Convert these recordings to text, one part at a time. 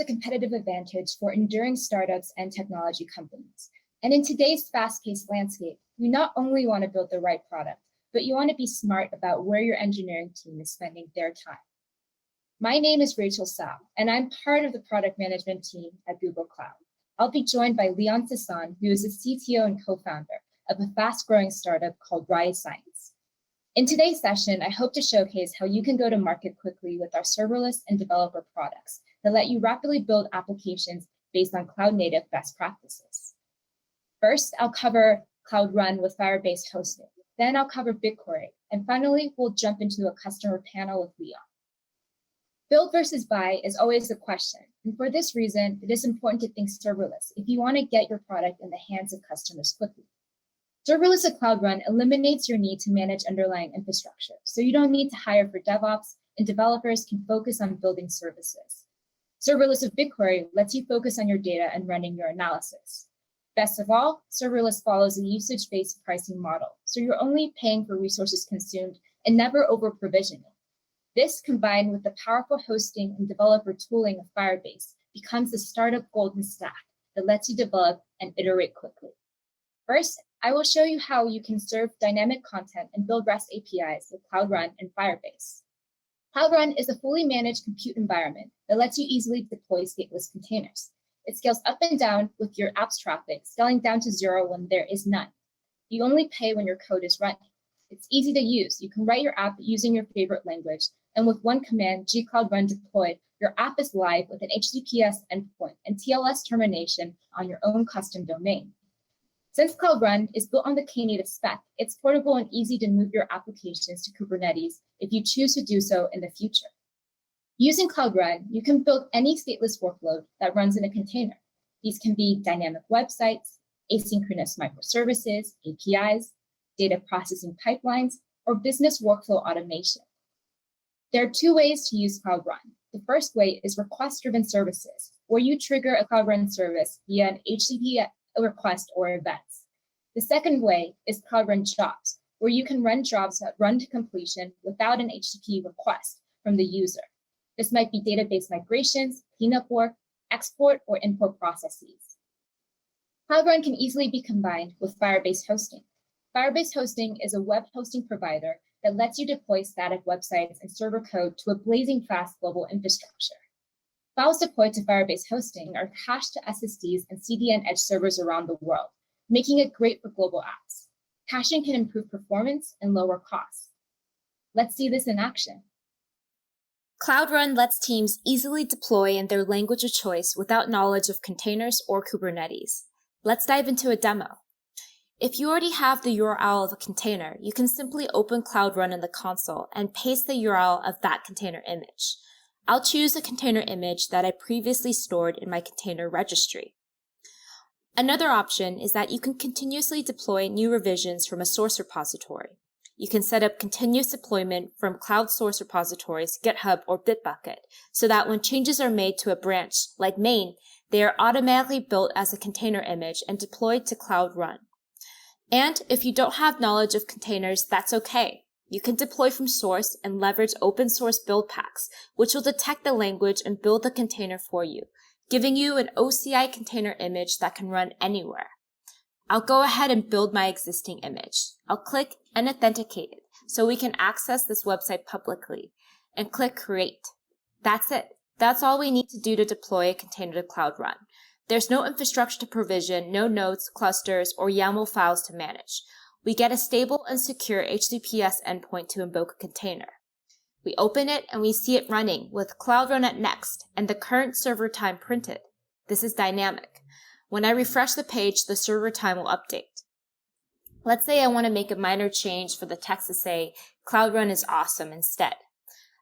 a competitive advantage for enduring startups and technology companies. And in today's fast-paced landscape, you not only want to build the right product, but you want to be smart about where your engineering team is spending their time. My name is Rachel Tsao, and I'm part of the product management team at Google Cloud. I'll be joined by Leon Sasson, who is the CTO and co-founder of a fast-growing startup called Rise Science. In today's session, I hope to showcase how you can go to market quickly with our serverless and developer products that let you rapidly build applications based on cloud-native best practices. First, I'll cover Cloud Run with Firebase Hosting. Then I'll cover Bigquery. And finally, we'll jump into a customer panel with Leon. Build versus buy is always a question. And for this reason, it is important to think serverless if you want to get your product in the hands of customers quickly. Serverless at Cloud Run eliminates your need to manage underlying infrastructure, so you don't need to hire for DevOps, and developers can focus on building services. Serverless with Bigquery lets you focus on your data and running your analysis. Best of all, serverless follows a usage-based pricing model, so you're only paying for resources consumed and never over-provisioning. This, combined with the powerful hosting and developer tooling of Firebase, becomes the startup golden stack that lets you develop and iterate quickly. First, I will show you how you can serve dynamic content and build REST APIs with Cloud Run and Firebase. Cloud Run is a fully managed compute environment that lets you easily deploy stateless containers. It scales up and down with your app's traffic, scaling down to 0 when there is none. You only pay when your code is running. It's easy to use. You can write your app using your favorite language, and with one command, gcloud run deployed, your app is live with an HTTPS endpoint and TLS termination on your own custom domain. Since Cloud Run is built on the Knative spec, it's portable and easy to move your applications to Kubernetes if you choose to do so in the future. Using Cloud Run, you can build any stateless workload that runs in a container. These can be dynamic websites, asynchronous microservices, APIs, data processing pipelines, or business workflow automation. There are two ways to use Cloud Run. The first way is request-driven services, where you trigger a Cloud Run service via an HTTP request or events. The second way is Cloud Run jobs, where you can run jobs that run to completion without an HTTP request from the user. This might be database migrations, cleanup work, export, or import processes. Cloud Run can easily be combined with Firebase Hosting. Firebase Hosting is a web hosting provider that lets you deploy static websites and server code to a blazing fast global infrastructure. Files deployed to Firebase Hosting are cached to SSDs and CDN edge servers around the world, making it great for global apps. Caching can improve performance and lower costs. Let's see this in action. Cloud Run lets teams easily deploy in their language of choice without knowledge of containers or Kubernetes. Let's dive into a demo. If you already have the URL of a container, you can simply open Cloud Run in the console and paste the URL of that container image. I'll choose a container image that I previously stored in my container registry. Another option is that you can continuously deploy new revisions from a source repository. You can set up continuous deployment from cloud source repositories, GitHub, or Bitbucket, so that when changes are made to a branch, like main, they are automatically built as a container image and deployed to Cloud Run. And if you don't have knowledge of containers, that's okay. You can deploy from source and leverage open source build packs, which will detect the language and build the container for you, giving you an OCI container image that can run anywhere. I'll go ahead and build my existing image. I'll click and authenticate it so we can access this website publicly, and click Create. That's it. That's all we need to do to deploy a container to Cloud Run. There's no infrastructure to provision, no nodes, clusters, or YAML files to manage. We get a stable and secure HTTPS endpoint to invoke a container. We open it and we see it running with Cloud Run at next and the current server time printed. This is dynamic. When I refresh the page, the server time will update. Let's say I want to make a minor change for the text to say, Cloud Run is awesome instead.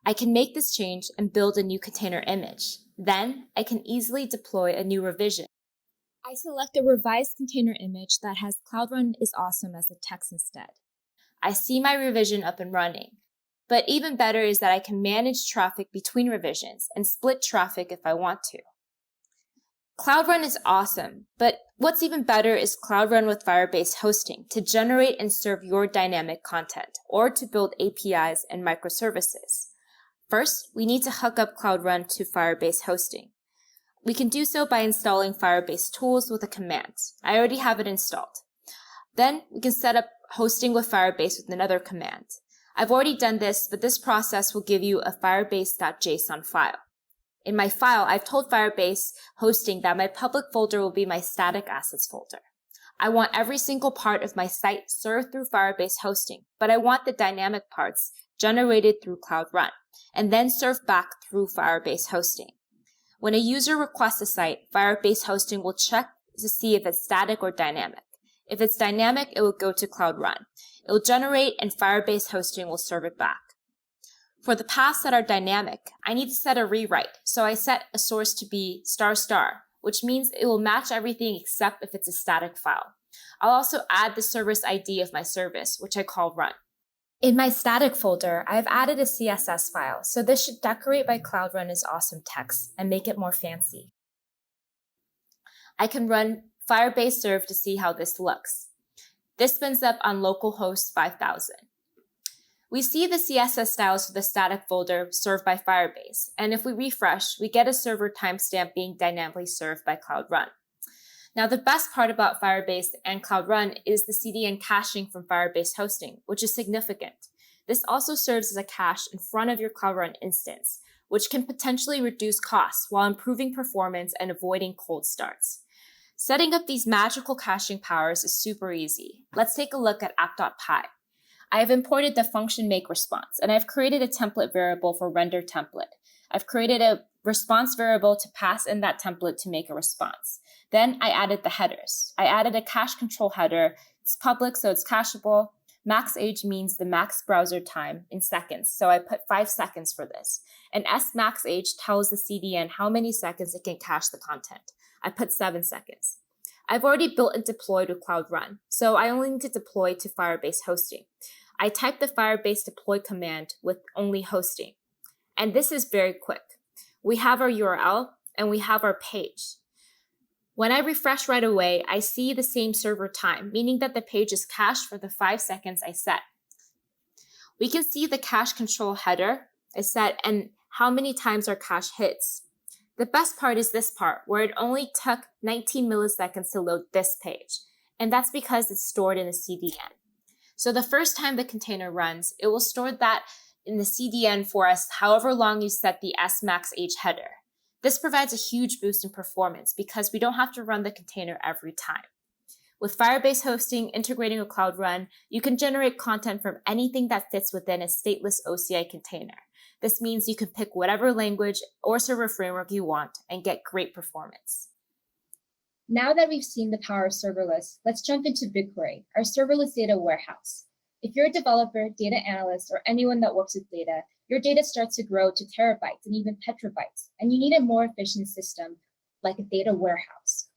I can make this change and build a new container image. Then I can easily deploy a new revision. I select a revised container image that has Cloud Run is awesome as the text instead. I see my revision up and running. But even better is that I can manage traffic between revisions and split traffic if I want to. Cloud Run is awesome, but what's even better is Cloud Run with Firebase Hosting to generate and serve your dynamic content, or to build APIs and microservices. First, we need to hook up Cloud Run to Firebase Hosting. We can do so by installing Firebase tools with a command. I already have it installed. Then we can set up hosting with Firebase with another command. I've already done this, but this process will give you a firebase.json file. In my file, I've told Firebase Hosting that my public folder will be my static assets folder. I want every single part of my site served through Firebase Hosting, but I want the dynamic parts generated through Cloud Run, and then served back through Firebase Hosting. When a user requests a site, Firebase Hosting will check to see if it's static or dynamic. If it's dynamic, it will go to Cloud Run. It will generate and Firebase Hosting will serve it back. For the paths that are dynamic, I need to set a rewrite, so I set a source to be ***, which means it will match everything except if it's a static file. I'll also add the service ID of my service, which I call run. In my static folder, I've added a CSS file, so this should decorate my Cloud Run as awesome text and make it more fancy. I can run Firebase serve to see how this looks. This spins up on localhost 5000. We see the CSS styles for the static folder served by Firebase, and if we refresh, we get a server timestamp being dynamically served by Cloud Run. Now, the best part about Firebase and Cloud Run is the Cdn caching from Firebase Hosting, which is significant. This also serves as a cache in front of your Cloud Run instance, which can potentially reduce costs while improving performance and avoiding cold starts. Setting up these magical caching powers is super easy. Let's take a look at app.py. I have imported the function makeResponse, and I've created a template variable for render template. I've created a response variable to pass in that template to make a response. Then I added the headers. I added a cache control header. It's public, so it's cacheable. Max age means the max browser time in seconds, so I put 5 seconds for this. And smax age tells the CDN how many seconds it can cache the content. I put 7 seconds. I've already built and deployed with Cloud Run, so I only need to deploy to Firebase Hosting. I type the Firebase deploy command with only hosting. And this is very quick. We have our URL and we have our page. When I refresh right away, I see the same server time, meaning that the page is cached for the 5 seconds I set. We can see the cache control header I set and how many times our cache hits. The best part is this part, where it only took 19 milliseconds to load this page, and that's because it's stored in a CDN. So the first time the container runs, it will store that in the CDN for us however long you set the smax age header. This provides a huge boost in performance because we don't have to run the container every time. With Firebase Hosting integrating with Cloud Run, you can generate content from anything that fits within a stateless OCI container. This means you can pick whatever language or server framework you want and get great performance. Now that we've seen the power of serverless, let's jump into Bigquery, our serverless data warehouse. If you're a developer, data analyst, or anyone that works with data, your data starts to grow to terabytes and even petabytes, and you need a more efficient system like a data warehouse.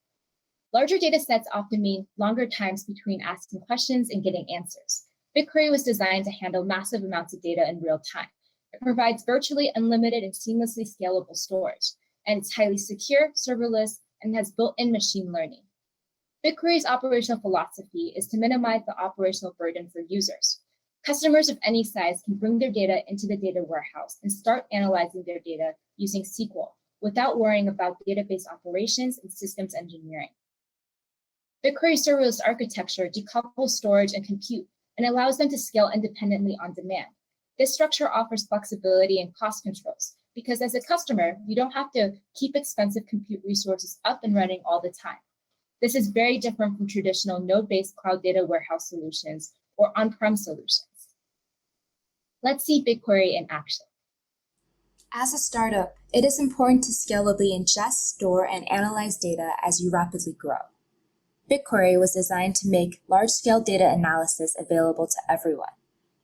Larger data sets often mean longer times between asking questions and getting answers. Bigquery was designed to handle massive amounts of data in real time. It provides virtually unlimited and seamlessly scalable storage, and it's highly secure, serverless, and has built-in machine learning. Bigquery's operational philosophy is to minimize the operational burden for users. Customers of any size can bring their data into the data warehouse and start analyzing their data using SQL without worrying about database operations and systems engineering. Bigquery's serverless architecture decouples storage and compute and allows them to scale independently on demand. This structure offers flexibility and cost controls because as a customer, you don't have to keep expensive compute resources up and running all the time. This is very different from traditional node-based cloud data warehouse solutions or on-prem solutions. Let's see Bigquery in action. As a startup, it is important to scalably ingest, store, and analyze data as you rapidly grow. Bigquery was designed to make large-scale data analysis available to everyone.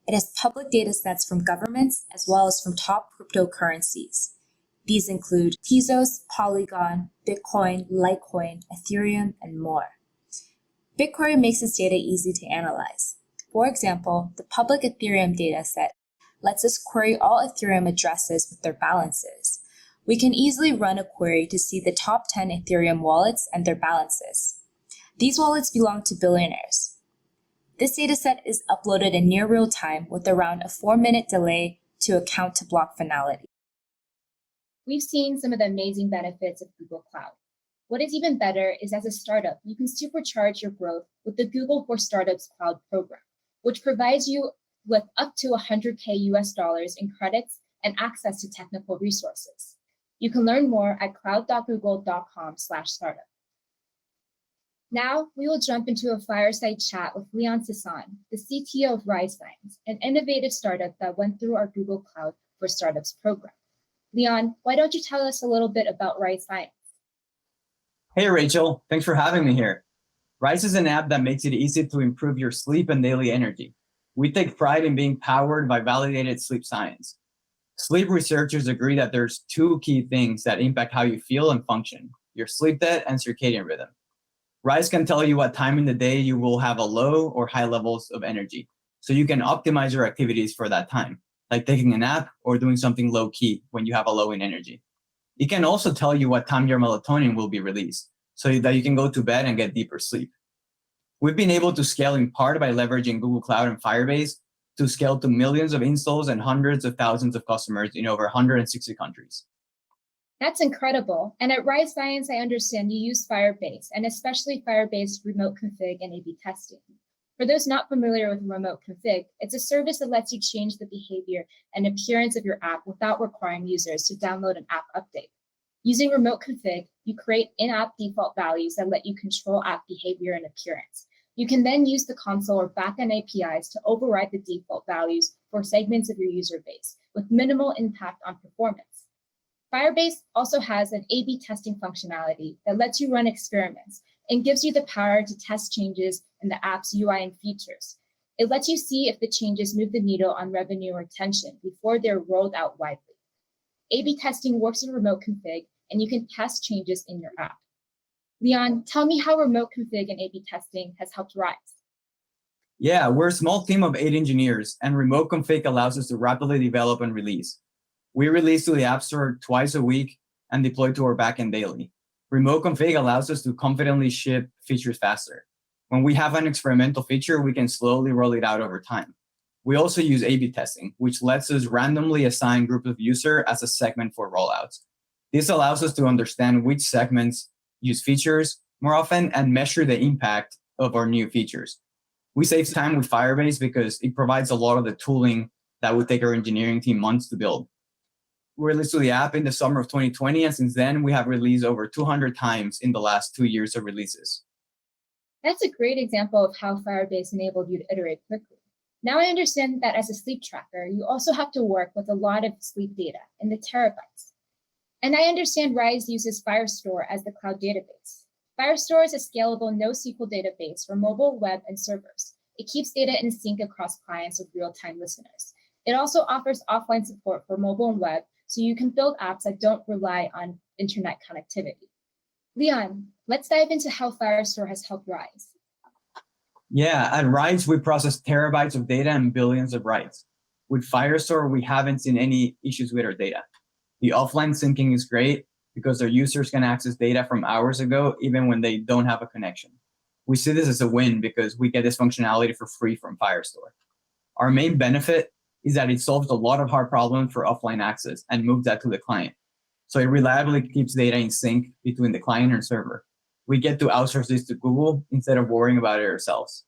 It has public data sets from governments as well as from top cryptocurrencies. These include Tezos, Polygon, Bitcoin, Litecoin, Ethereum, and more. Bigquery makes its data easy to analyze. For example, the public Ethereum dataset lets us query all Ethereum addresses with their balances. We can easily run a query to see the top 10 Ethereum wallets and their balances. These wallets belong to billionaires. This dataset is uploaded in near real time with around a 4-minute delay to account to block finality. We've seen some of the amazing benefits of Google Cloud. What is even better is as a startup, you can supercharge your growth with the Google for Startups Cloud program, which provides you with up to $100K US in credits and access to technical resources. You can learn more at cloud.google.com/startup. Now we will jump into a fireside chat with Leon Sasson, the CTO of Rise Science, an innovative startup that went through our Google Cloud for Startups program. Leon, why don't you tell us a little bit about Rise Science? Hey, Rachel. Thanks for having me here. Rise is an app that makes it easy to improve your sleep and daily energy. We take pride in being powered by validated sleep science. Sleep researchers agree that there's two key things that impact how you feel and function: your sleep debt and circadian rhythm. Rise can tell you what time in the day you will have a low or high levels of energy, so you can optimize your activities for that time, like taking a nap or doing something low key when you have a low in energy. It can also tell you what time your melatonin will be released, so that you can go to bed and get deeper sleep. We've been able to scale in part by leveraging Google Cloud and Firebase to scale to millions of installs and hundreds of thousands of customers in over 160 countries. That's incredible. And at Rise Science, I understand you use Firebase, and especially Firebase remote config and A/B testing. For those not familiar with remote config, it's a service that lets you change the behavior and appearance of your app without requiring users to download an app update. Using remote config, you create in-app default values that let you control app behavior and appearance. You can then use the console or backend APIs to override the default values for segments of your user base with minimal impact on performance. Firebase also has an A/B testing functionality that lets you run experiments and gives you the power to test changes in the app's UI and features. It lets you see if the changes move the needle on revenue or retention before they're rolled out widely. A/B testing works in remote config, and you can test changes in your app. Leon, tell me how remote config and A/B testing has helped Rise. Yeah, we're a small team of 8 engineers, and remote config allows us to rapidly develop and release. We release to the App Store twice a week and deploy to our backend daily. Remote config allows us to confidently ship features faster. When we have an experimental feature, we can slowly roll it out over time. We also use A/B testing, which lets us randomly assign groups of users as a segment for rollouts. This allows us to understand which segments use features more often and measure the impact of our new features. We save time with Firebase because it provides a lot of the tooling that would take our engineering team months to build. We released to the app in the summer of 2020, and since then, we have released over 200 times in the last 2 years of releases. That's a great example of how Firebase enabled you to iterate quickly. Now I understand that as a sleep tracker, you also have to work with a lot of sleep data in the terabytes. And I understand Rise uses Firestore as the cloud database. Firestore is a scalable NoSQL database for mobile, web, and servers. It keeps data in sync across clients of real-time listeners. It also offers offline support for mobile and web, so you can build apps that don't rely on internet connectivity. Leon, let's dive into how Firestore has helped Rise. Yeah, at Rise, we process terabytes of data and billions of writes. With Firestore, we haven't seen any issues with our data. The offline syncing is great because our users can access data from hours ago, even when they don't have a connection. We see this as a win because we get this functionality for free from Firestore. Our main benefit is that it solves a lot of hard problems for offline access and moves that to the client. So it reliably keeps data in sync between the client and server. We get to outsource this to Google instead of worrying about it ourselves.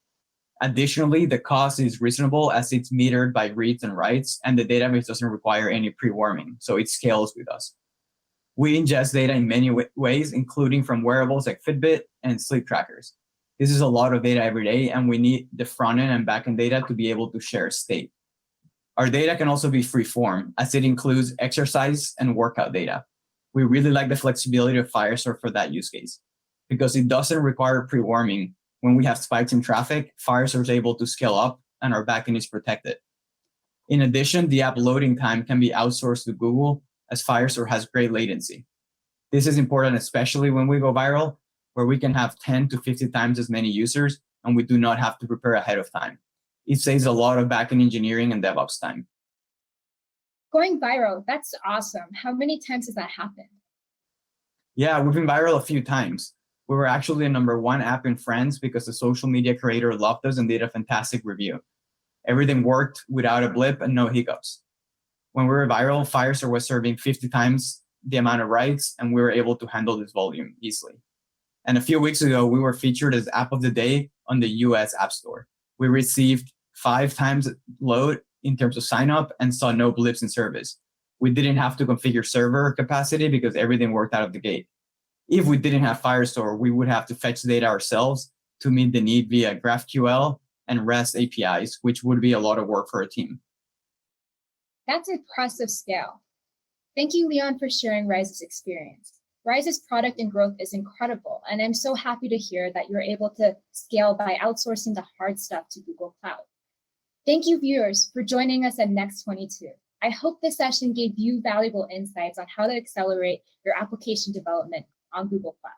Additionally, the cost is reasonable as it's metered by reads and writes, and the database doesn't require any pre-warming, so it scales with us. We ingest data in many ways, including from wearables like Fitbit and sleep trackers. This is a lot of data every day, and we need the front-end and back-end data to be able to share state. Our data can also be free-form, as it includes exercise and workout data. We really like the flexibility of Firestore for that use case, because it doesn't require pre-warming. When we have spikes in traffic, Firestore is able to scale up and our backend is protected. In addition, the app loading time can be outsourced to Google as Firestore has great latency. This is important, especially when we go viral, where we can have 10 to 50 times as many users and we do not have to prepare ahead of time. It saves a lot of backend engineering and DevOps time. Going viral, that's awesome. How many times has that happened? Yeah, we've been viral a few times. We were actually the #1 app in France because the social media creator loved us and did a fantastic review. Everything worked without a blip and no hiccups. When we were viral, Firestore was serving 50 times the amount of writes, and we were able to handle this volume easily. And a few weeks ago, we were featured as App of the Day on the US App Store. We received 5 times load in terms of sign up and saw no blips in service. We didn't have to configure server capacity because everything worked out of the gate. If we didn't have Firestore, we would have to fetch data ourselves to meet the need via GraphQL and REST APIs, which would be a lot of work for a team. That's impressive scale. Thank you, Leon, for sharing Rise's experience. Rise's product and growth is incredible, and I'm so happy to hear that you're able to scale by outsourcing the hard stuff to Google Cloud. Thank you, viewers, for joining us at Next 22. I hope this session gave you valuable insights on how to accelerate your application development on Google Cloud.